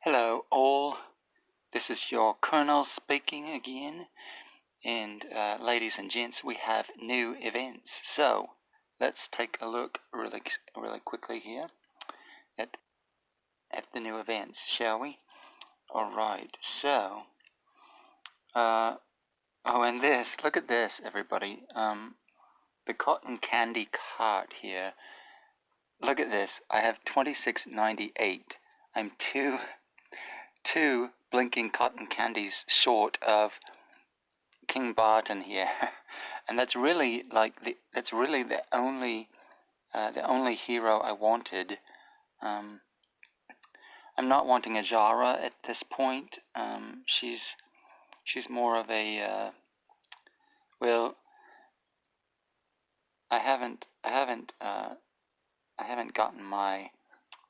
Hello all, this is your Colonel speaking again, and ladies and gents, we have new events. So let's take a look really quickly here at the new events, shall we? Alright, so oh, and this, look at this everybody, the cotton candy cart here. Look at this, I have 26.98. I'm two blinking cotton candies short of King Barton here, and that's really the only hero I wanted. I'm not wanting a Jara at this point. She's more of a well, I haven't gotten my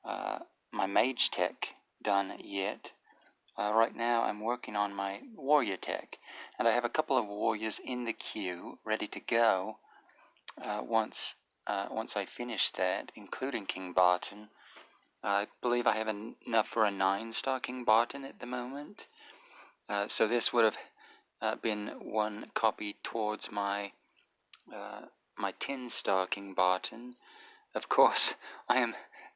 my mage tech done yet. Right now I'm working on my warrior tech, and I have a couple of warriors in the queue ready to go once I finish that, including King Barton. I believe I have enough for a 9-star King Barton at the moment, so this would have been one copy towards my my 10-star King Barton. Of course, I am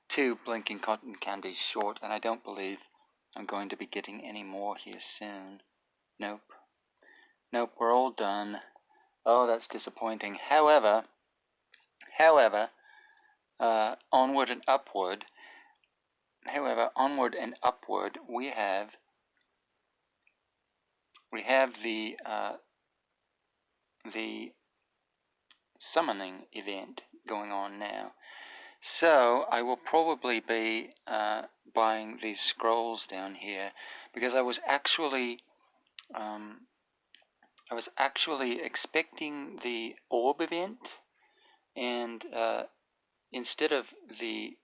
2 blinking cotton candies short, and I don't believe I'm going to be getting any more here soon. Nope, we're all done. Oh, that's disappointing. However, onward and upward. We have the summoning event going on now. So I will probably be buying these scrolls down here, because I was actually expecting the orb event, and instead of the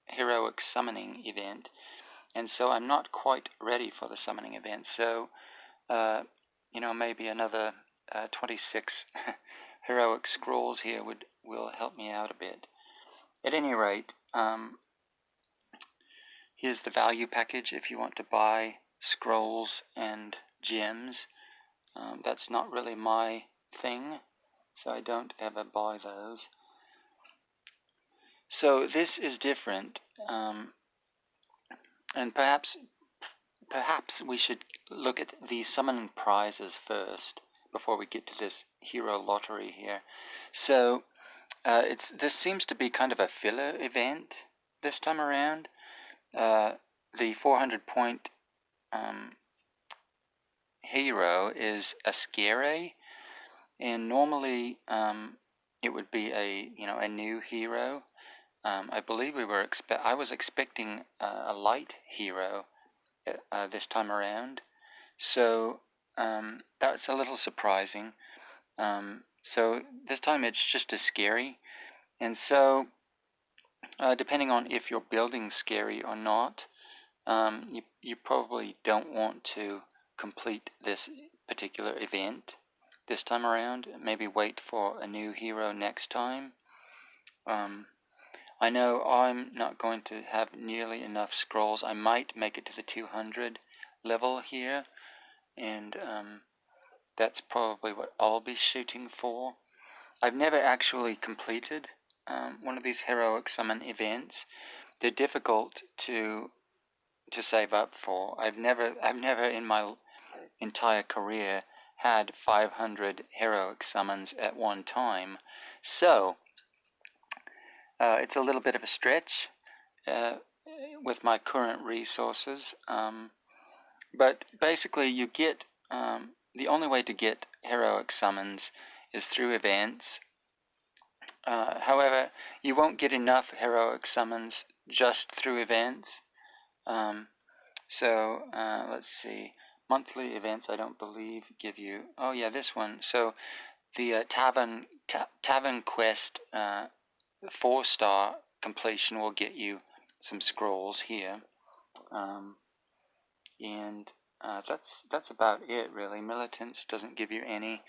heroic summoning event, and so I'm not quite ready for the summoning event. So maybe another 26 heroic scrolls here will help me out a bit. At any rate, here's the value package if you want to buy scrolls and gems. That's not really my thing, so I don't ever buy those. So this is different, and perhaps we should look at the summoning prizes first before we get to this hero lottery here. So this seems to be kind of a filler event this time around. The 400 point hero is a scary, and normally it would be a new hero. I believe I was expecting a light hero this time around, so that's a little surprising. So this time it's just a scary, and so depending on if you're building scary or not, you probably don't want to complete this particular event this time around. Maybe wait for a new hero next time. I know I'm not going to have nearly enough scrolls. I might make it to the 200 level here, and that's probably what I'll be shooting for. I've never actually completed one of these heroic summon events. They're difficult to save up for. I've never in my entire career had 500 heroic summons at one time, so it's a little bit of a stretch with my current resources, but basically you get the only way to get heroic summons is through events. However, you won't get enough heroic summons just through events. So let's see, monthly events I don't believe give you, oh yeah, this one. So the Tavern Quest 4-star completion will get you some scrolls here, and that's about it really. Militants doesn't give you any,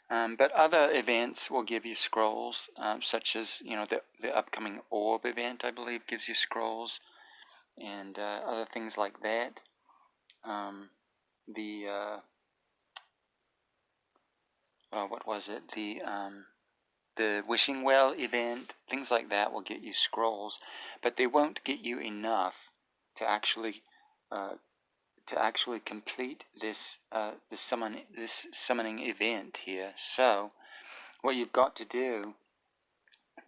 but other events will give you scrolls, such as the upcoming orb event, I believe, gives you scrolls. and other things like that. What was it? The wishing well event, things like that will get you scrolls, but they won't get you enough to actually complete this summoning event here. So what you've got to do,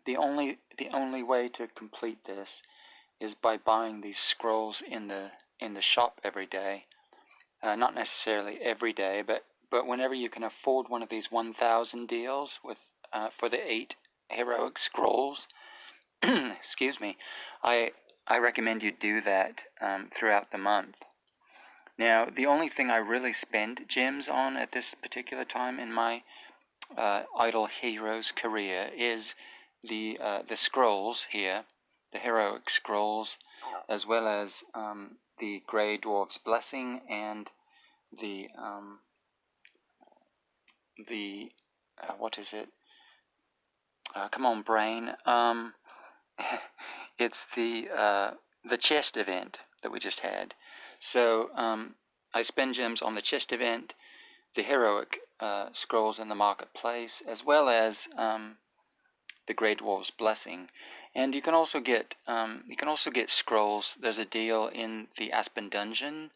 the only way to complete this is by buying these scrolls in the shop every day. Not necessarily every day, but whenever you can afford one of these 1,000 deals with for the 8 heroic scrolls, excuse me, I recommend you do that throughout the month. Now, the only thing I really spend gems on at this particular time in my Idle Heroes career is the scrolls here, the heroic scrolls, as well as the Grey Dwarf's Blessing and the what is it? Come on, brain. It's the chest event that we just had. So I spend gems on the chest event, the heroic scrolls in the marketplace, as well as the Grey Dwarf's Blessing, and you can also get scrolls. There's a deal in the Aspen Dungeon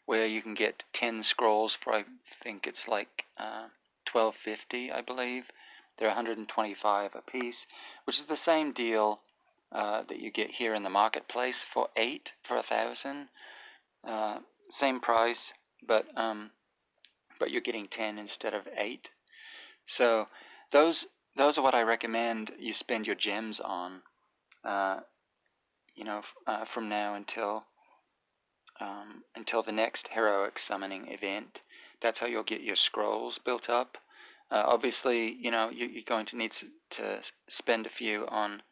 where you can get 10 scrolls for, I think it's like $12.50, I believe. They're 125 a piece, which is the same deal that you get here in the marketplace for 8 for 1,000. Same price, but you're getting 10 instead of 8. So those are what I recommend you spend your gems on. From now until the next heroic summoning event. That's how you'll get your scrolls built up. Obviously, you're going to need to spend a few on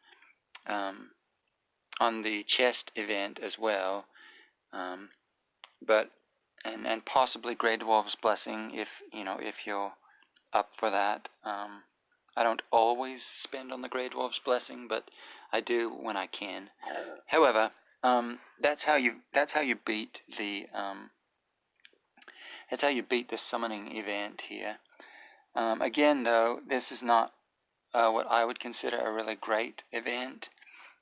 the chest event as well, but and possibly Grey Dwarf's Blessing if you're up for that. I don't always spend on the Grey Dwarf's Blessing, but I do when I can. However, that's how you beat the summoning event here. Again, though, this is not what I would consider a really great event.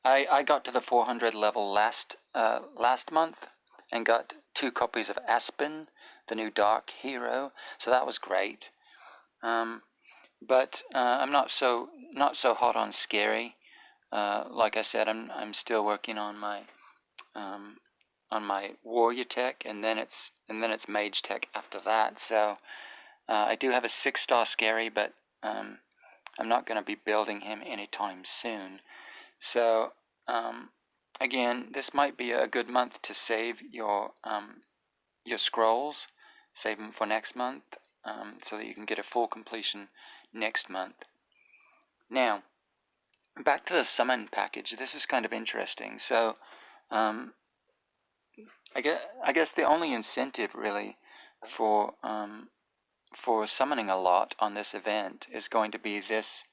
I got to the 400 level last month and got 2 copies of Aspen, the new Dark Hero, so that was great. But I'm not so hot on Scary. Like I said, I'm still working on my warrior tech, and then it's mage tech after that. So I do have a 6-star Scary, but I'm not going to be building him anytime soon. So again, this might be a good month to save your scrolls. Save them for next month, so that you can get a full completion next month. Now, back to the summon package. This is kind of interesting. So I guess the only incentive really for summoning a lot on this event is going to be this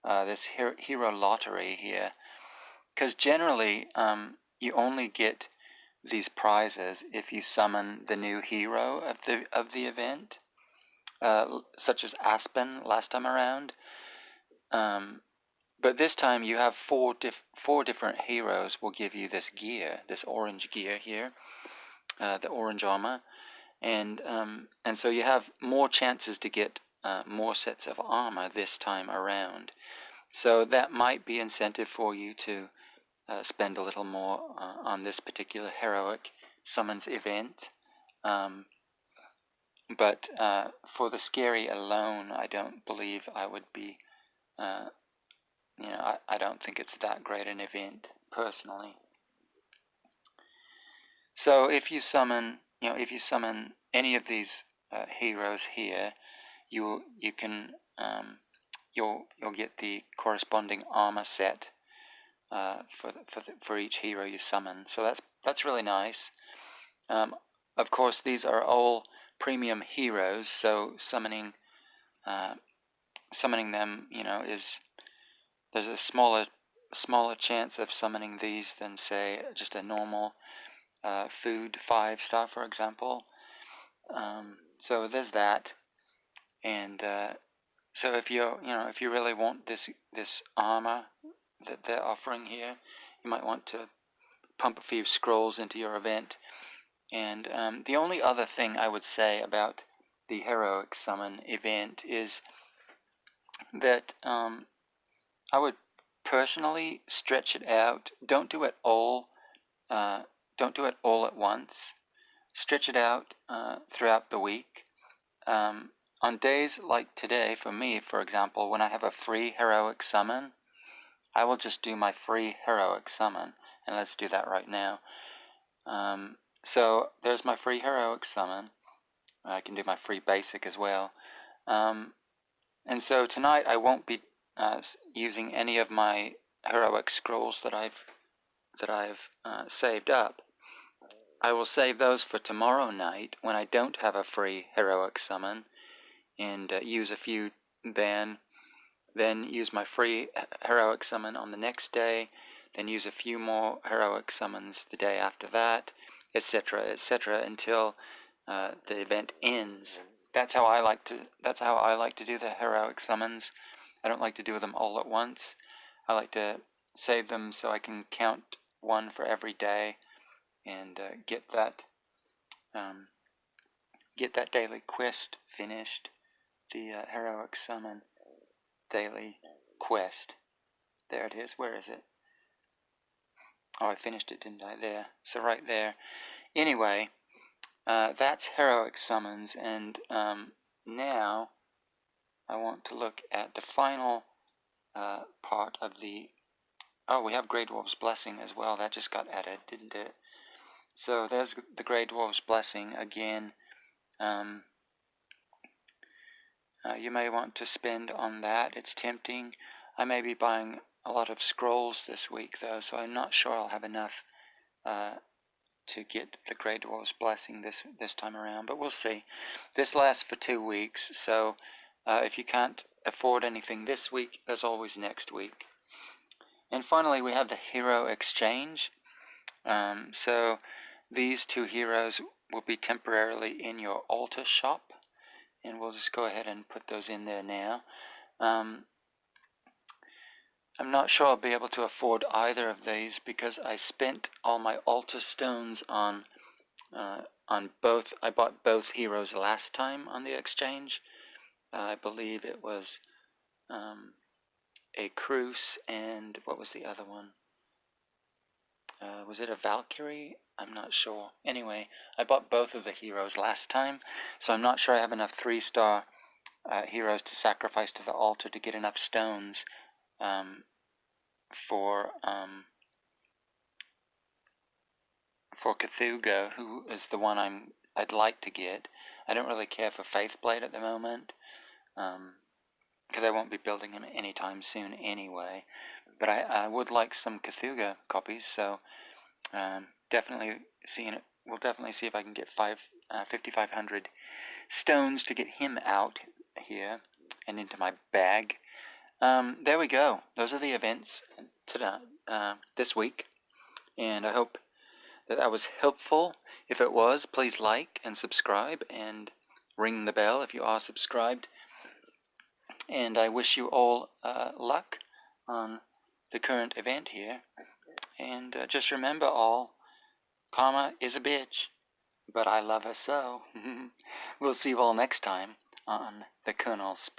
hero lottery here, because generally you only get these prizes if you summon the new hero of the event, such as Aspen last time around. But this time you have four different heroes will give you this gear, this orange gear here, the orange armor, and so you have more chances to get more sets of armor this time around. So that might be incentive for you to spend a little more on this particular heroic summons event. But for the Scary alone, I don't believe I would be, I don't think it's that great an event, personally. So if you summon any of these heroes here, you'll get the corresponding armor set for each hero you summon. So that's really nice. Of course, these are all premium heroes, so summoning them, there's a smaller chance of summoning these than, say, just a normal food 5-star, for example. So there's that, and so if if you really want this armor that they're offering here, you might want to pump a few scrolls into your event. And the only other thing I would say about the Heroic Summon event is that I would personally stretch it out. Don't do it all. Don't do it all at once. Stretch it out throughout the week. On days like today, for me, for example, when I have a free Heroic Summon, I will just do my free Heroic Summon. And let's do that right now. So there's my free Heroic Summon. I can do my free Basic as well. And so tonight I won't be using any of my Heroic Scrolls that I've saved up. I will save those for tomorrow night when I don't have a free Heroic Summon, and use a few then use my free Heroic Summon on the next day, then use a few more Heroic Summons the day after that, etc., until the event ends. That's how I like to do the Heroic Summons. I don't like to do them all at once. I like to save them so I can count one for every day and get that daily quest finished. The Heroic Summon daily quest. There it is. Where is it? Oh, I finished it, didn't I? There. So right there. Anyway, that's Heroic Summons, and now I want to look at the final part of the... Oh, we have Grey Dwarf's Blessing as well. That just got added, didn't it? So there's the Grey Dwarf's Blessing again. You may want to spend on that. It's tempting. I may be buying a lot of scrolls this week, though, so I'm not sure I'll have enough to get the Grey Dwarf's Blessing this time around, but we'll see. This lasts for 2 weeks, so if you can't afford anything this week, there's always next week. And finally, we have the Hero Exchange. So these 2 heroes will be temporarily in your altar shop, and we'll just go ahead and put those in there now. I'm not sure I'll be able to afford either of these because I spent all my altar stones on both. I bought both heroes last time on the exchange. I believe it was a Cruz and what was the other one? Was it a Valkyrie? I'm not sure. Anyway, I bought both of the heroes last time, so I'm not sure I have enough 3-star heroes to sacrifice to the altar to get enough stones for Cthulhu, who is the one I'd like to get. I don't really care for Faithblade at the moment, because I won't be building him anytime soon anyway. But I would like some Cthulhu copies, so definitely seeing it. We'll definitely see if I can get 5,500 stones to get him out here and into my bag. There we go. Those are the events this week, and I hope that was helpful. If it was, please like and subscribe and ring the bell if you are subscribed. And I wish you all luck on the current event here. And just remember all, karma is a bitch, but I love her so. We'll see you all next time on the Colonel Speak.